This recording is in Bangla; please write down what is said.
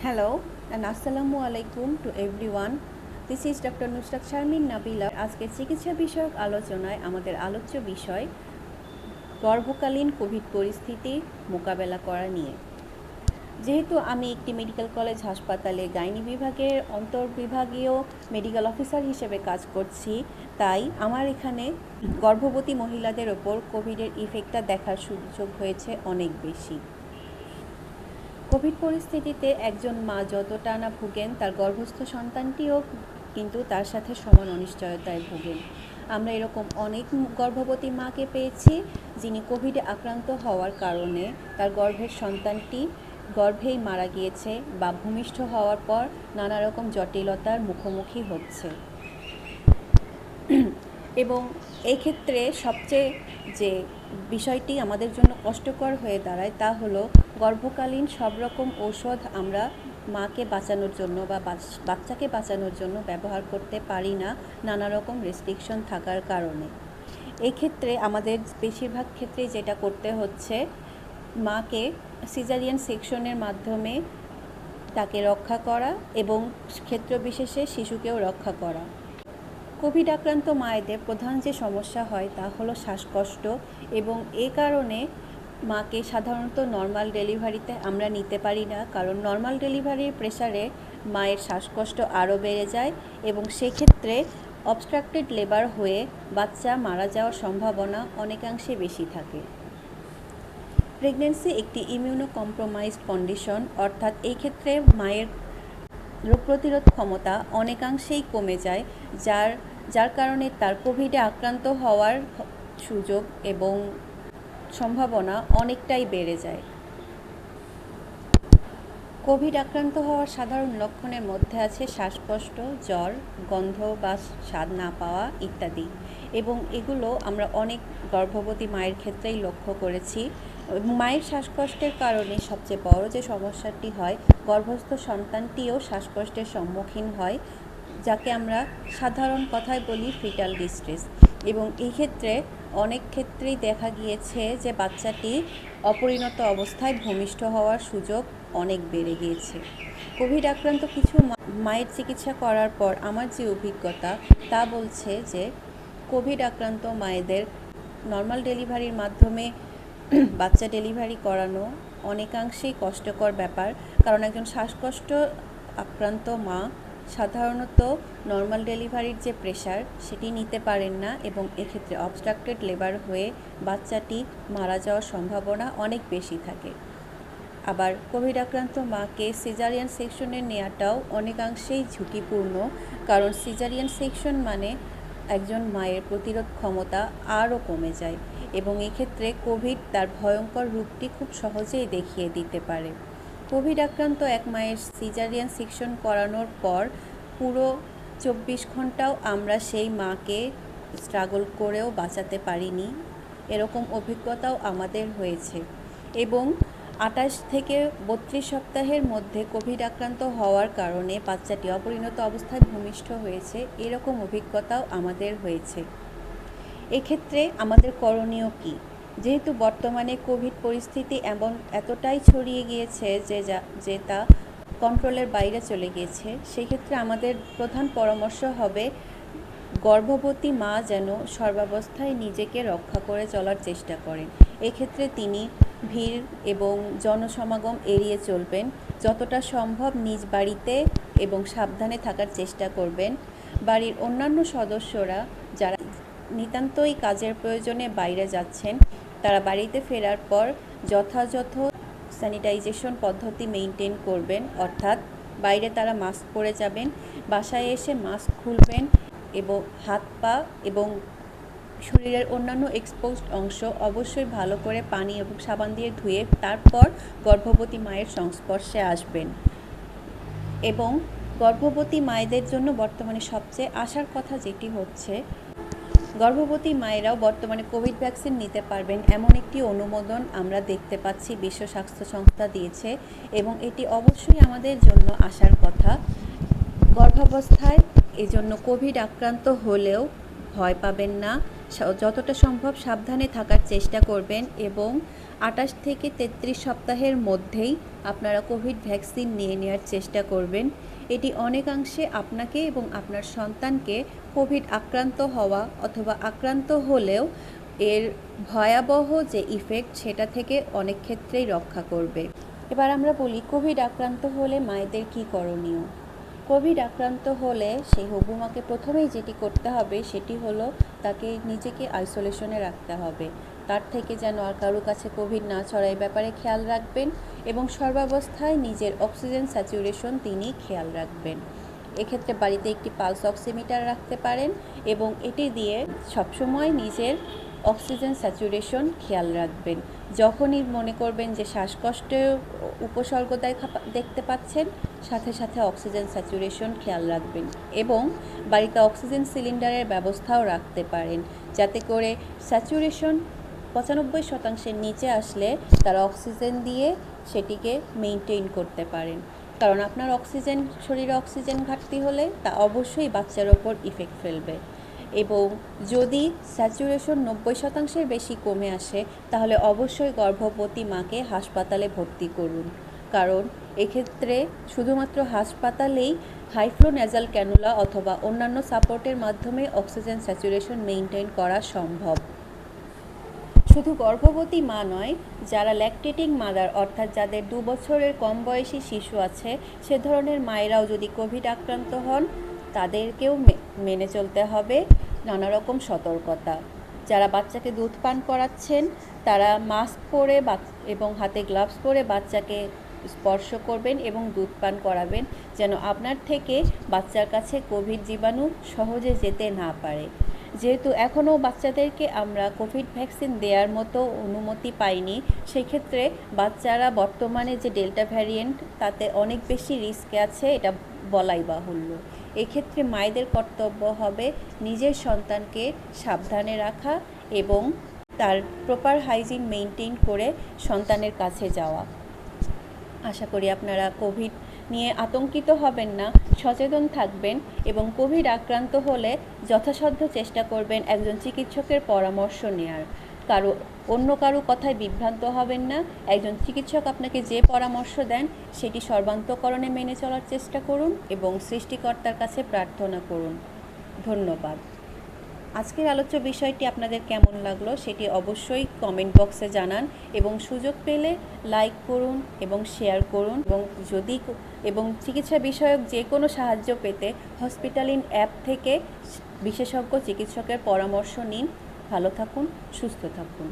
Hello and Assalamu alaikum to everyone. This is Dr. Nusrat Sharmin Nabila. আজকে চিকিৎসা বিষয়ক আলোচনায় আমাদের আলোচ্য বিষয় গর্ভকালীন কোভিড পরিস্থিতি মোকাবেলা করা নিয়ে। যেহেতু আমি একটি মেডিকেল কলেজ হাসপাতালে গাইনি বিভাগের অন্তর্বিভাগীয় মেডিকেল অফিসার হিসেবে কাজ করছি, তাই আমার এখানে গর্ভবতী মহিলাদের ওপর কোভিডের ইফেক্টটা দেখার সুযোগ হয়েছে অনেক বেশি। কোভিড পরিস্থিতিতে একজন মা যতটা না ভোগেন, তার গর্ভস্থ সন্তানটিও কিন্তু তার সাথে সমান অনিশ্চয়তায় ভোগেন। আমরা এরকম অনেক গর্ভবতী মাকে পেয়েছি যিনি কোভিডে আক্রান্ত হওয়ার কারণে তার গর্ভের সন্তানটি গর্ভেই মারা গিয়েছে বা ভূমিষ্ঠ হওয়ার পর নানা রকম জটিলতার মুখোমুখি হচ্ছে। এবং এই ক্ষেত্রে সবচেয়ে যে বিষয়টি আমাদের জন্য কষ্টকর হয়ে দাঁড়ায় তা হলো গর্ভকালীন সব রকম ঔষধ আমরা মাকে বাঁচানোর জন্য বা বাচ্চাকে বাঁচানোর জন্য ব্যবহার করতে পারি না, নানা রকম রেস্ট্রিকশন থাকার কারণে। এই ক্ষেত্রে আমাদের বেশিরভাগ ক্ষেত্রেই যেটা করতে হচ্ছে, মাকে সিজারিয়ান সেকশনের মাধ্যমে তাকে রক্ষা করা এবং ক্ষেত্র বিশেষে শিশুকেও রক্ষা করা। কোভিড আক্রান্ত মায়েদের প্রধান যে সমস্যা হয় তা হলো শ্বাসকষ্ট, এবং এ কারণে মাকে সাধারণত নর্মাল ডেলিভারিতে আমরা নিতে পারি না, কারণ নর্মাল ডেলিভারির প্রেসারে মায়ের শ্বাসকষ্ট আরও বেড়ে যায় এবং সেক্ষেত্রে অবস্ট্রাক্টেড লেবার হয়ে বাচ্চা মারা যাওয়ার সম্ভাবনা অনেকাংশে বেশি থাকে। প্রেগন্যান্সি একটি ইমিউনো কম্প্রোমাইজড কন্ডিশন, অর্থাৎ এই ক্ষেত্রে মায়ের রোগ প্রতিরোধ ক্ষমতা অনেকাংশেই কমে যায়, যার কারণে তার কোভিডে আক্রান্ত হওয়ার সুযোগ এবং সম্ভাবনা অনেকটাই বেড়ে যায়। কোভিড আক্রান্ত হওয়ার সাধারণ লক্ষণের মধ্যে আছে শ্বাসকষ্ট, জ্বর, গন্ধ বা স্বাদ না পাওয়া ইত্যাদি, এবং এগুলো আমরা অনেক গর্ভবতী মায়ের ক্ষেত্রেই লক্ষ্য করেছি। মায়ের শ্বাসকষ্টের কারণে সবচেয়ে বড় যে সমস্যাটি হয়, গর্ভস্থ সন্তানটিও শ্বাসকষ্টের সম্মুখীন হয়, যাকে আমরা সাধারণ কথায় বলি ফিটাল ডিস্ট্রেস। এবং এই ক্ষেত্রে অনেক ক্ষেত্রেই দেখা গিয়েছে যে বাচ্চাটি অপরিণত অবস্থায় ভূমিষ্ঠ হওয়ার সুযোগ অনেক বেড়ে গিয়েছে। কোভিড আক্রান্ত কিছু মায়ের চিকিৎসা করার পর আমার যে অভিজ্ঞতা তা বলছে যে কোভিড আক্রান্ত মায়েদের নর্মাল ডেলিভারির মাধ্যমে বাচ্চা ডেলিভারি করানো অনেকাংশেই কষ্টকর ব্যাপার, কারণ একজন শ্বাসকষ্ট আক্রান্ত মা সাধারণত নর্মাল ডেলিভারির যে প্রেশার সেটি নিতে পারেন না, এবং এক্ষেত্রে অবস্ট্রাক্টেড লেবার হয়ে বাচ্চাটি মারা যাওয়ার সম্ভাবনা অনেক বেশি থাকে। আবার কোভিড আক্রান্ত মাকে সিজারিয়ান সেকশনে নেওয়াটাও অনেকাংশেই ঝুঁকিপূর্ণ, কারণ সিজারিয়ান সেকশন মানে একজন মায়ের প্রতিরোধ ক্ষমতা আরও কমে যায়, এবং এক্ষেত্রে কোভিড তার ভয়ঙ্কর রূপটি খুব সহজেই দেখিয়ে দিতে পারে। কোভিড আক্রান্ত এক মায়ের সিজারিয়ান সেকশন করানোর পর পুরো 24 ঘন্টাও আমরা সেই মাকে স্ট্রাগল করেও বাঁচাতে পারিনি, এরকম অভিজ্ঞতাও আমাদের হয়েছে। এবং 28 থেকে 32 সপ্তাহের মধ্যে কোভিড আক্রান্ত হওয়ার কারণে বাচ্চাটি অপরিণত অবস্থায় ভূমিষ্ঠ হয়েছে, এরকম অভিজ্ঞতাও আমাদের হয়েছে। এক্ষেত্রে আমাদের করণীয় কী? যেহেতু বর্তমানে কোভিড পরিস্থিতি এতটাই ছড়িয়ে গিয়েছে যে তা কন্ট্রোলের বাইরে চলে গিয়েছে, সেক্ষেত্রে আমাদের প্রধান পরামর্শ হবে গর্ভবতী মা যেন সর্বাবস্থায় নিজেকে রক্ষা করে চলার চেষ্টা করেন। এক্ষেত্রে তিনি ভিড় এবং জনসমাগম এড়িয়ে চলবেন, যতটা সম্ভব নিজ বাড়িতে এবং সাবধানে থাকার চেষ্টা করবেন। বাড়ির অন্যান্য সদস্যরা যারা নিতান্তই কাজের প্রয়োজনে বাইরে যাচ্ছেন, তারা বাড়িতে ফেরার পর যথাযথ স্যানিটাইজেশন পদ্ধতি মেনটেন করবেন, অর্থাৎ বাইরে তারা মাস্ক পরে যাবেন, বাসায় এসে মাস্ক খুলবেন এবং হাত পা এবং শরীরের অন্যান্য এক্সপোজড অংশ অবশ্যই ভালো করে পানি এবং সাবান দিয়ে ধুয়ে তারপর গর্ভবতী মায়ের সংস্পর্শে আসবেন। এবং গর্ভবতী মায়েদের জন্য বর্তমানে সবচেয়ে আশার কথা যেটি হচ্ছে, গর্ভবতী মায়েরাও বর্তমানে কোভিড ভ্যাকসিন নিতে পারবেন এমন একটি অনুমোদন আমরা দেখতে পাচ্ছি, বিশ্ব স্বাস্থ্য সংস্থা দিয়েছে, এবং এটি অবশ্যই আমাদের জন্য আশার কথা। গর্ভাবস্থায় এজন্য কোভিড আক্রান্ত হলেও ভয় পাবেন না, যতটা সম্ভব সাবধানে থাকার চেষ্টা করবেন এবং 28 থেকে 33 সপ্তাহের মধ্যেই আপনারা কোভিড ভ্যাকসিন নিয়ে নেওয়ার চেষ্টা করবেন। এটি অনেকাংশে আপনাকে এবং আপনার সন্তানকে কোভিড আক্রান্ত হওয়া অথবা আক্রান্ত হলেও এর ভয়াবহ যে ইফেক্ট সেটা থেকে অনেক ক্ষেত্রেই রক্ষা করবে। এবার আমরা বলি কোভিড আক্রান্ত হলে মায়েদের কী করণীয়। কোভিড আক্রান্ত হলে সেই হবুমাকে প্রথমেই যেটি করতে হবে সেটি হলো তাকে নিজেকে আইসোলেশনে রাখতে হবে। তার থেকে যেন আর কারো কাছে কোভিড না ছড়ায় ব্যাপারে খেয়াল রাখবেন এবং সর্বাবস্থায় নিজের অক্সিজেন স্যাচুরেশন তিনি খেয়াল রাখবেন। এক্ষেত্রে বাড়িতে একটি পালস অক্সিমিটার রাখতে পারেন এবং এটি দিয়ে সবসময় নিজের অক্সিজেন স্যাচুরেশন খেয়াল রাখবেন। যখনই মনে করবেন যে শ্বাসকষ্টের উপসর্গ দেখতে পাচ্ছেন, সাথে সাথে অক্সিজেন স্যাচুরেশন খেয়াল রাখবেন এবং বাড়িতে অক্সিজেন সিলিন্ডারের ব্যবস্থাও রাখতে পারেন, যাতে করে স্যাচুরেশন 95% নিচে আসলে তারা অক্সিজেন দিয়ে সেটিকে মেনটেন করতে পারেন। কারণ আপনার শরীরে অক্সিজেন ঘাটতি হলে তা অবশ্যই বাচ্চার ওপর ইফেক্ট ফেলবে। এবং যদি স্যাচুরেশন 90%-এর বেশি কমে আসে তাহলে অবশ্যই গর্ভবতী মাকে হাসপাতালে ভর্তি করুন, কারণ এক্ষেত্রে শুধুমাত্র হাসপাতালেই হাইফ্লো ন্যাজাল ক্যানুলা অথবা অন্যান্য সাপোর্টের মাধ্যমে অক্সিজেন স্যাচুরেশন মেইনটেইন করা সম্ভব। শুধু গর্ভবতী মা নয়, যারা ল্যাকটেটিং মাদার অর্থাৎ যাদের 2 বছরের কম বয়সী শিশু আছে সে ধরনের মায়েরাও যদি কোভিড আক্রান্ত হন তাদেরকেও মেনে চলতে হবে নানা রকম সতর্কতা। যারা বাচ্চাকে দুধ পান করাচ্ছেন তারা মাস্ক পরে এবং হাতে গ্লাভস পরে বাচ্চাকে স্পর্শ করবেন এবং দুধ পান করাবেন, যেন আপনার থেকে বাচ্চার কাছে কোভিড জীবাণু সহজে যেতে না পারে। যেহেতু এখনও বাচ্চাদেরকে আমরা কোভিড ভ্যাকসিন দেওয়ার মতো অনুমতি পাইনি, সেক্ষেত্রে বাচ্চারা বর্তমানে যে ডেল্টা ভ্যারিয়েন্ট তাতে অনেক বেশি রিস্কে আছে, এটা বলাই বাহুল্য। এক্ষেত্রে মায়েদের কর্তব্য হবে নিজের সন্তানকে সাবধানে রাখা এবং তার প্রপার হাইজিন মেনটেন করে সন্তানের কাছে যাওয়া। আশা করি আপনারা কোভিড নিয়ে আতঙ্কিত হবেন না, সচেতন থাকবেন এবং কোভিড আক্রান্ত হলে যথাসাধ্য চেষ্টা করবেন একজন চিকিৎসকের পরামর্শ নেওয়ার। অন্য কারো কথায় বিভ্রান্ত হবেন না। একজন চিকিৎসক আপনাকে যে পরামর্শ দেন সেটি সর্বান্তকরণে মেনে চলার চেষ্টা করুন এবং সৃষ্টিকর্তার কাছে প্রার্থনা করুন। ধন্যবাদ। আজকের আলোচ্য বিষয়টি আপনাদের কেমন লাগলো সেটি অবশ্যই কমেন্ট বক্সে জানান এবং সুযোগ পেলে লাইক করুন এবং শেয়ার করুন এবং চিকিৎসা বিষয়ক যে কোনো সাহায্য পেতে হসপিটালিন অ্যাপ থেকে বিশেষজ্ঞ চিকিৎসকের পরামর্শ নিন। ভালো থাকুন, সুস্থ থাকুন।